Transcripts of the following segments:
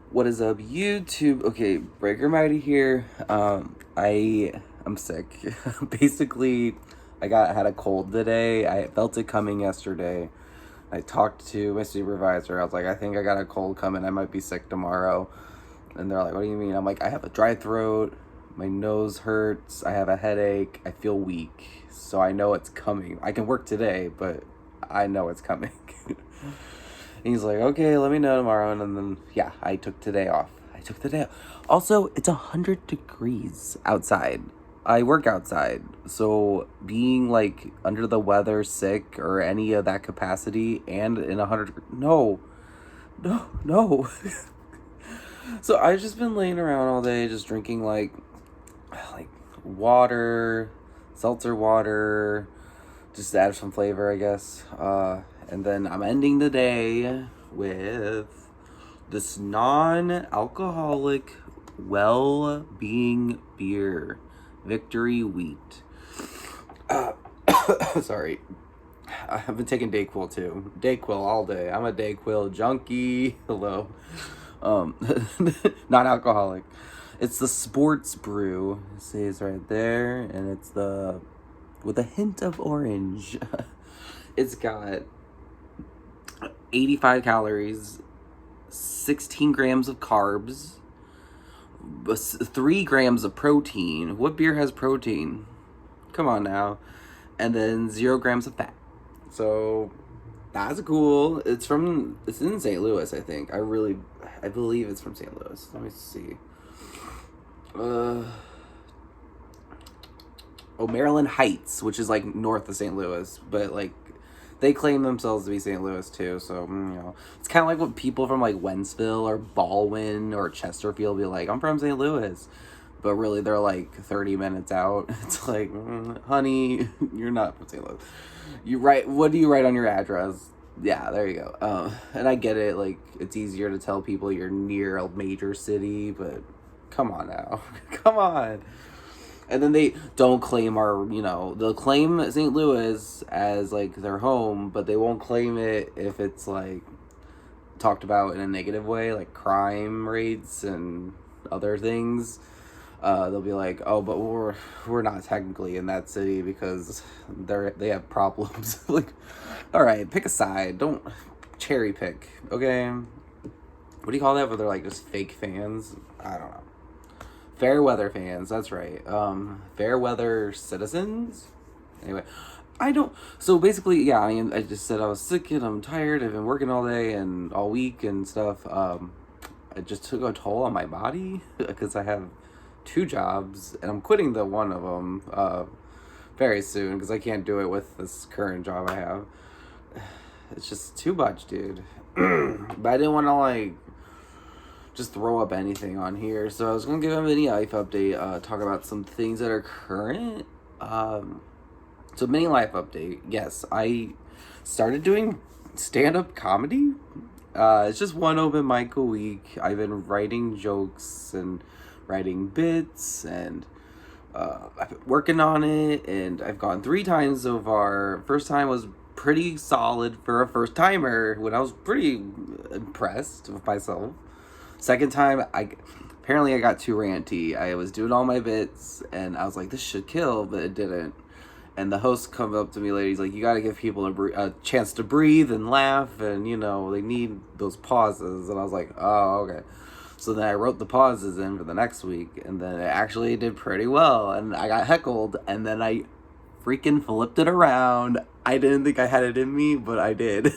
What is up, YouTube? Okay, Breaker Mighty here. I'm sick. Basically, had a cold today. I felt it coming yesterday. I talked to my supervisor. I was like, I think I got a cold coming. I might be sick tomorrow. And they're like, what do you mean? I'm like, I have a dry throat. My nose hurts. I have a headache. I feel weak. So I know it's coming. I can work today, but I know it's coming. And he's like, okay, let me know tomorrow. And then, yeah, I took today off. Also, it's 100 degrees outside. I work outside. So being like under the weather, sick, or any of that capacity, and in 100, no. So I've just been laying around all day, just drinking like water, seltzer water, just to add some flavor, I guess. And then I'm ending the day with this non-alcoholic well-being beer, Victory Wheat. Sorry. I've been taking Dayquil too. Dayquil all day. I'm a Dayquil junkie. Hello. Non-alcoholic. It's the sports brew. It says right there, and it's with a hint of orange. It's got 85 calories, 16 grams of carbs, 3 grams of protein. What beer has protein? Come on now. And then 0 grams of fat. So that's cool. It's in St. Louis, I think. I believe it's from St. Louis. Let me see. Maryland Heights, which is like north of St. Louis, but like they claim themselves to be St. Louis too, so it's kind of like what people from like Wentzville or Baldwin or Chesterfield be like, I'm from St. Louis, but really they're like 30 minutes out. It's like, honey, you're not from St. Louis. What do you write on your address? Yeah, there you go. And I get it, like it's easier to tell people you're near a major city, but come on now. Come on. And then they don't claim they'll claim St. Louis as like their home, but they won't claim it if it's like talked about in a negative way, like crime rates and other things. They'll be like, oh, but we're not technically in that city because they have problems. Like, all right, pick a side. Don't cherry pick, okay? What do you call that? Where they're like just fake fans? I don't know. Fair weather fans, that's right. Fair weather citizens? Anyway, so basically, yeah, I just said I was sick and I'm tired. I've been working all day and all week and stuff. It just took a toll on my body because I have 2 jobs and I'm quitting the one of them very soon because I can't do it with this current job I have. It's just too much, dude. But I didn't want to just throw up anything on here. So I was going to give a mini life update, talk about some things that are current. So mini life update. Yes, I started doing stand-up comedy. It's just one open mic a week. I've been writing jokes and writing bits and I've been working on it and I've gone 3 times so far. First time was pretty solid for a first timer when I was pretty impressed with myself. Second time, apparently I got too ranty. I was doing all my bits, and I was like, this should kill, but it didn't. And the host comes up to me later, he's like, you gotta give people a chance to breathe and laugh, and, they need those pauses. And I was like, oh, okay. So then I wrote the pauses in for the next week, and then it actually did pretty well, and I got heckled, and then I freaking flipped it around. I didn't think I had it in me, but I did.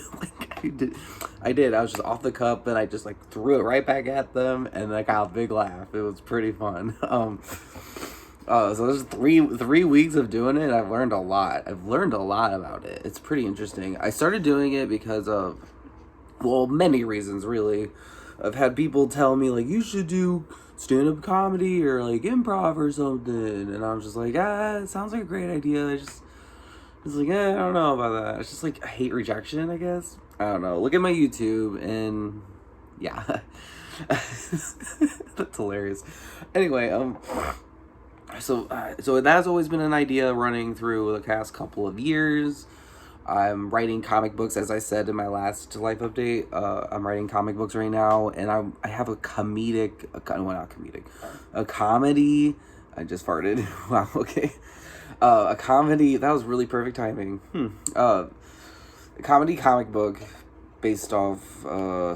I did. I was just off the cup and I just threw it right back at them and I got a big laugh. It was pretty fun. So there's 3 weeks of doing it. I've learned a lot. About it. It's pretty interesting. I started doing it because of, many reasons really. I've had people tell me you should do stand-up comedy or improv or something, and I was just like, it sounds like a great idea. It's I don't know about that. It's just I hate rejection, I guess. I don't know. Look at my YouTube and yeah. That's hilarious. Anyway, so that's always been an idea running through the past couple of years. I'm writing comic books, as I said in my last life update. I'm writing comic books right now, and I have a comedic, well, not comedic, a comedy. I just farted. Wow. Okay. A comedy that was really perfect timing. A comedy comic book based off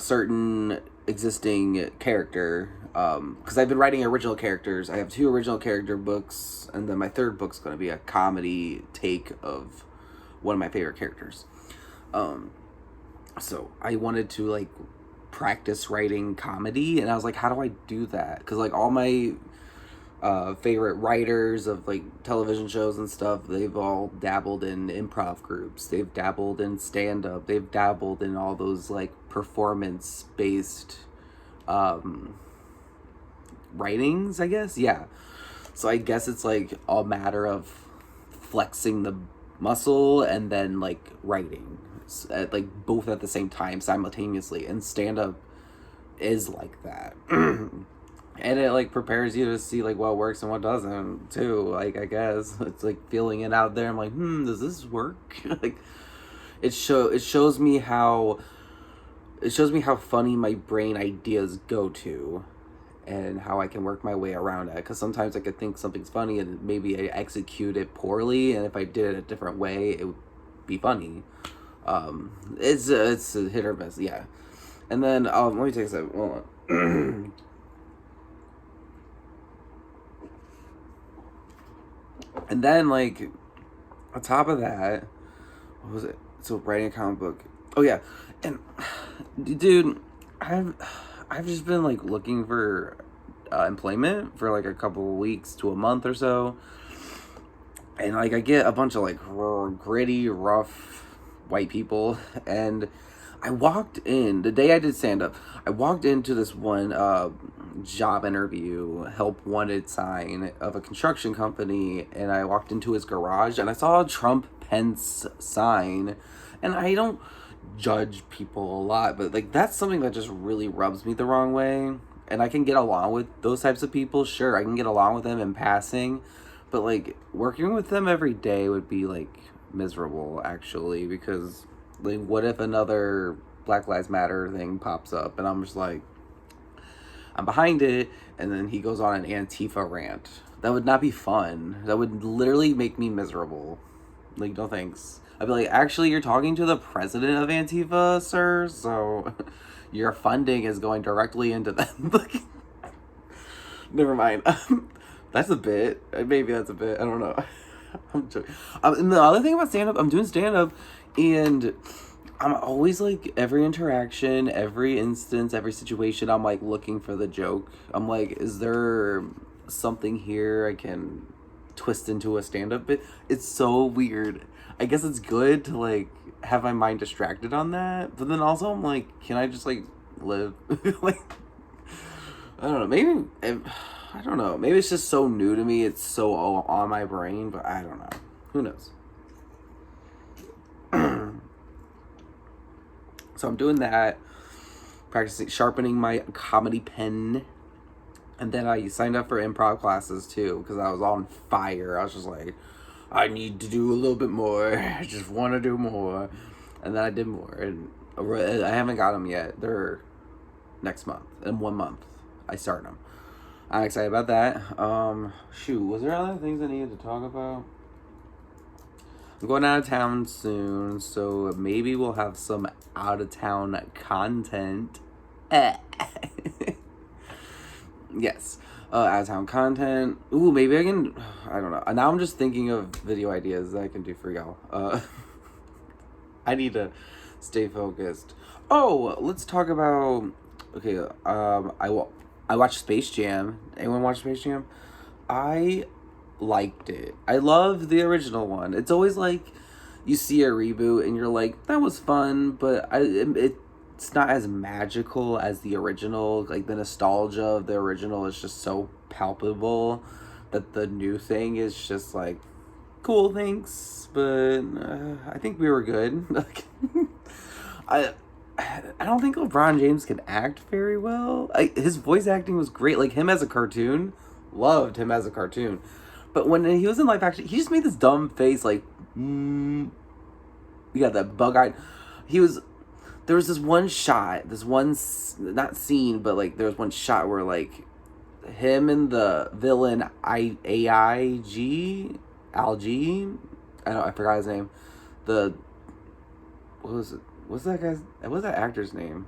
certain existing character. Because I've been writing original characters. I have 2 original character books, and then my 3rd book's going to be a comedy take of one of my favorite characters. So I wanted to like practice writing comedy, and I was like, how do I do that? Because like all my favorite writers of like television shows and stuff, they've all dabbled in improv groups, they've dabbled in stand-up, they've dabbled in all those like performance based writings, I guess. Yeah, so I guess it's like a matter of flexing the muscle and then like writing at, like both at the same time simultaneously, and stand-up is like that. And it like prepares you to see like what works and what doesn't too, like I guess it's like feeling it out there. I'm like, does this work? Like it shows me how funny my brain ideas go to, and how I can work my way around it. Because sometimes I could think something's funny and maybe I execute it poorly, and if I did it a different way, it would be funny. It's a hit or miss, yeah. And then let me take a second. Hold on. And then like on top of that, what was it? So writing a comic book. Oh yeah, and dude, I've just been like looking for employment for like a couple of weeks to a month or so, and like I get a bunch of like gritty, rough white people, and I walked in the day I did stand up. I walked into this one job interview, help wanted sign of a construction company, and I walked into his garage and I saw a Trump Pence sign, and I don't judge people a lot, but like that's something that just really rubs me the wrong way. And I can get along with those types of people, sure, I can get along with them in passing, but like working with them every day would be like miserable actually, because like what if another Black Lives Matter thing pops up and I'm just like, I'm behind it, and then he goes on an Antifa rant. That would not be fun. That would literally make me miserable. Like, no thanks. I'd be like, actually, you're talking to the president of Antifa, sir, so your funding is going directly into them. Never mind. That's a bit. Maybe that's a bit. I don't know. I'm joking. And the other thing about stand-up, I'm doing stand-up, and I'm always like, every interaction, every instance, every situation, I'm like looking for the joke. I'm like, is there something here I can twist into a stand-up bit? It's so weird. I guess it's good to like have my mind distracted on that, but then also I'm like, can I just like live? Like, I don't know. I don't know. Maybe it's just so new to me. It's so on my brain, but I don't know. Who knows? So I'm doing that, practicing, sharpening my comedy pen. And then I signed up for improv classes too, because I was on fire. I was just like, I need to do a little bit more. I just want to do more. And then I did more. And I haven't got them yet. They're next month. In 1 month, I start them. I'm excited about that. Was there other things I needed to talk about? I'm going out of town soon, so maybe we'll have some out of town content. Yes, out of town content. Ooh, maybe I can. I don't know. Now I'm just thinking of video ideas that I can do for y'all. I need to stay focused. Oh, let's talk about. Okay. I watched Space Jam. Anyone watch Space Jam? I liked it. I love the original one. It's always like you see a reboot and you're like, that was fun, but it's not as magical as the original. Like the nostalgia of the original is just so palpable that the new thing is just like, cool, thanks, but I think we were good. I don't think LeBron James can act very well. His voice acting was great. Like him as a cartoon, loved him as a cartoon. But when he was in live action, he just made this dumb face like, Yeah, that bug-eyed. He was. There was this one shot, not scene, but like there was one shot where like him and the villain AIG Algie, I forgot his name. The what was it? What's that actor's name?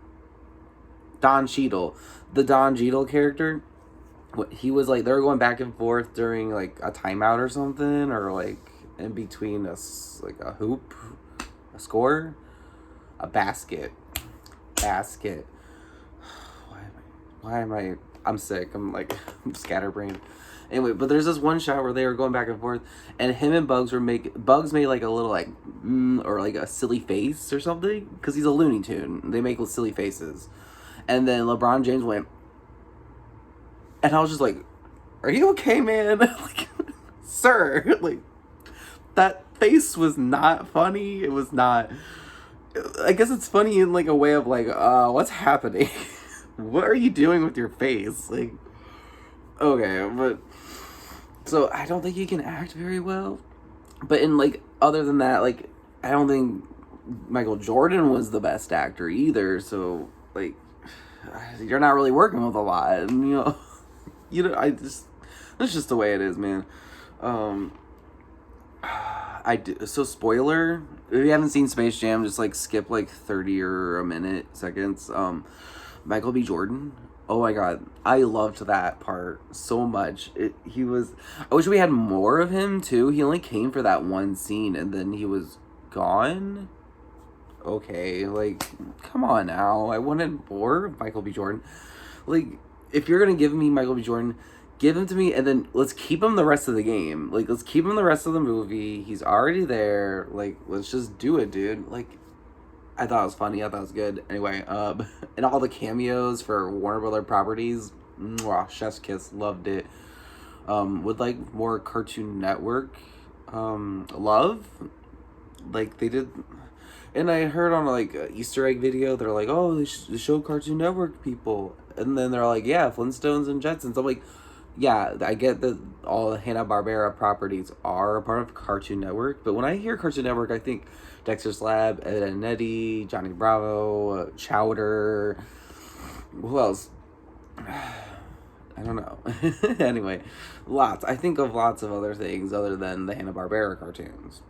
Don Cheadle, the Don Cheadle character. He was like they were going back and forth during like a timeout or something, or like in between like a hoop, a score, a basket. Why am I? I'm sick. I'm scatterbrained. Anyway, but there's this one shot where they were going back and forth, and him and Bugs made like a little like or like a silly face or something because he's a Looney Tune. They make silly faces, and then LeBron James went, and I was just like, "Are you okay, man?" Like, sir, like that face was not funny. It was not. I guess it's funny in like a way of like, what's happening? What are you doing with your face? Like, okay, but so I don't think he can act very well. But in like other than that, like I don't think Michael Jordan was the best actor either. So like, you're not really working with a lot, and that's just the way it is, man. So spoiler, if you haven't seen Space Jam, just like skip like 30 or a minute seconds. Michael B. Jordan, oh my god, I loved that part so much. I wish we had more of him too. He only came for that one scene and then he was gone. Okay, like, come on now. I wanted more of Michael B. Jordan. Like, if you're gonna give me Michael B. Jordan, give him to me, and then let's keep him the rest of the game. Like, let's keep him the rest of the movie. He's already there. Like, let's just do it, dude. Like, I thought it was funny. I thought it was good. Anyway, and all the cameos for Warner Brother properties, chef's kiss, loved it. With like more Cartoon Network, love, like they did. And I heard on like a Easter egg video, they're like, oh, they show Cartoon Network people, and then they're like, yeah, Flintstones and Jetsons. I'm like, yeah, I get that all the Hanna-Barbera properties are a part of Cartoon Network, but when I hear Cartoon Network, I think Dexter's Lab, Ed and Eddie, Johnny Bravo, Chowder. Who else? I don't know. Anyway, I think of lots of other things other than the Hanna-Barbera cartoons.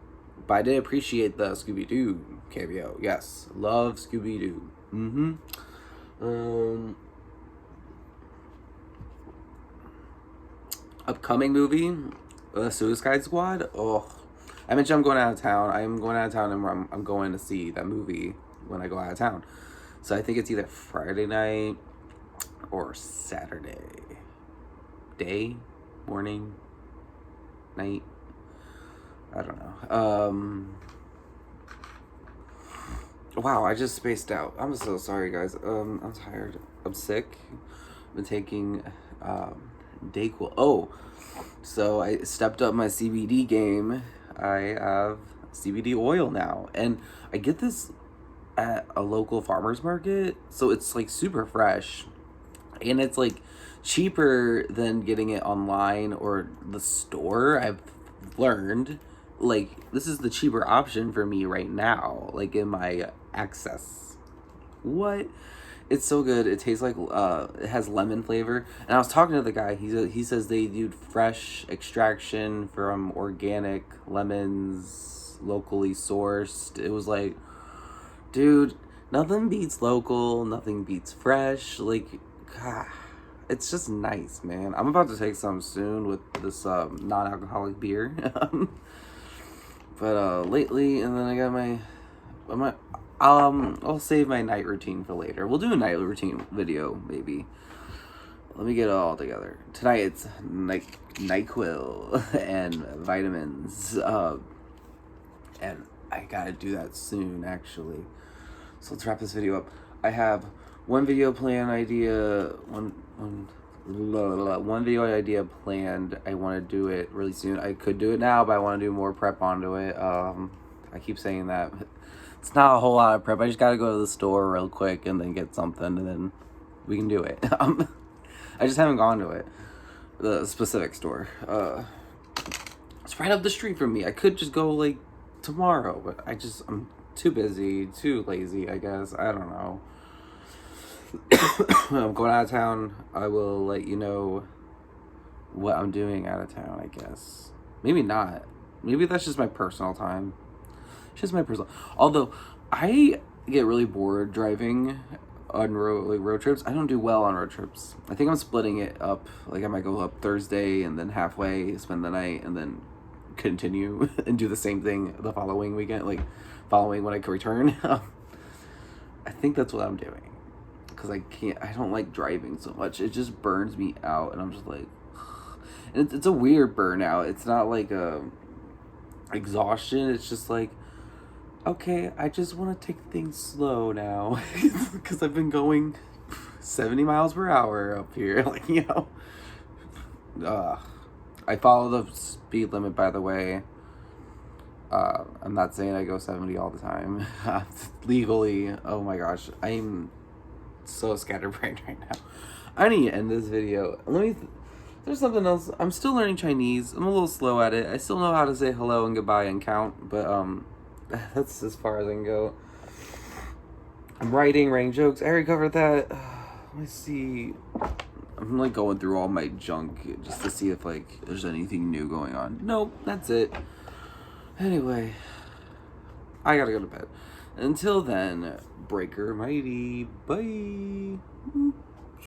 But I did appreciate the Scooby-Doo cameo. Yes, love Scooby-Doo. Upcoming movie, Suicide Squad. Oh, I mentioned I'm going out of town. I'm going out of town, and I'm going to see that movie when I go out of town. So I think it's either Friday night or Saturday. Day, morning, night. I don't know. Wow, I just spaced out. I'm so sorry, guys. I'm tired. I'm sick. I've been taking Dayquil. Oh, so I stepped up my CBD game. I have CBD oil now, and I get this at a local farmer's market, so it's like super fresh, and it's like cheaper than getting it online or the store. I've learned, like, this is the cheaper option for me right now, like in my access. What? It's so good. It tastes like it has lemon flavor. And I was talking to the guy. He says they do fresh extraction from organic lemons, locally sourced. It was like, dude, nothing beats local. Nothing beats fresh. Like, God, it's just nice, man. I'm about to take some soon with this non-alcoholic beer. But lately, and then I got I'll save my night routine for later. We'll do a night routine video, maybe. Let me get it all together. Tonight it's NyQuil and vitamins. And I gotta do that soon, actually. So let's wrap this video up. I have one video plan idea, one video idea planned. I want to do it really soon. I could do it now, but I want to do more prep onto it. I keep saying that. It's not a whole lot of prep. I just gotta go to the store real quick and then get something, and then we can do it. I just haven't gone to it, the specific store. It's right up the street from me. I could just go like tomorrow, but I'm too busy, too lazy, I guess. I don't know. When I'm going out of town, I will let you know what I'm doing out of town, I guess. Maybe not. Maybe that's just my personal time. It's just my personal. Although, I get really bored driving on road trips. I don't do well on road trips. I think I'm splitting it up. Like, I might go up Thursday and then halfway spend the night and then continue and do the same thing the following weekend, like following when I can return. I think that's what I'm doing. Because I don't like driving so much. It just burns me out, and I'm just like, and it's a weird burnout. It's not like a exhaustion. It's just like, okay, I just want to take things slow now, because I've been going 70 miles per hour up here. Like, you know, I follow the speed limit, by the way. I'm not saying I go 70 all the time. Legally, oh my gosh, I'm so scatterbrained right now. I need to end this video. There's something else. I'm still learning Chinese. I'm a little slow at it. I still know how to say hello and goodbye and count, but that's as far as I can go. I'm writing jokes. I already covered that. Let me see. I'm like going through all my junk just to see if like there's anything new going on. Nope, that's it. Anyway, I gotta go to bed. Until then, Breaker Mighty. Bye.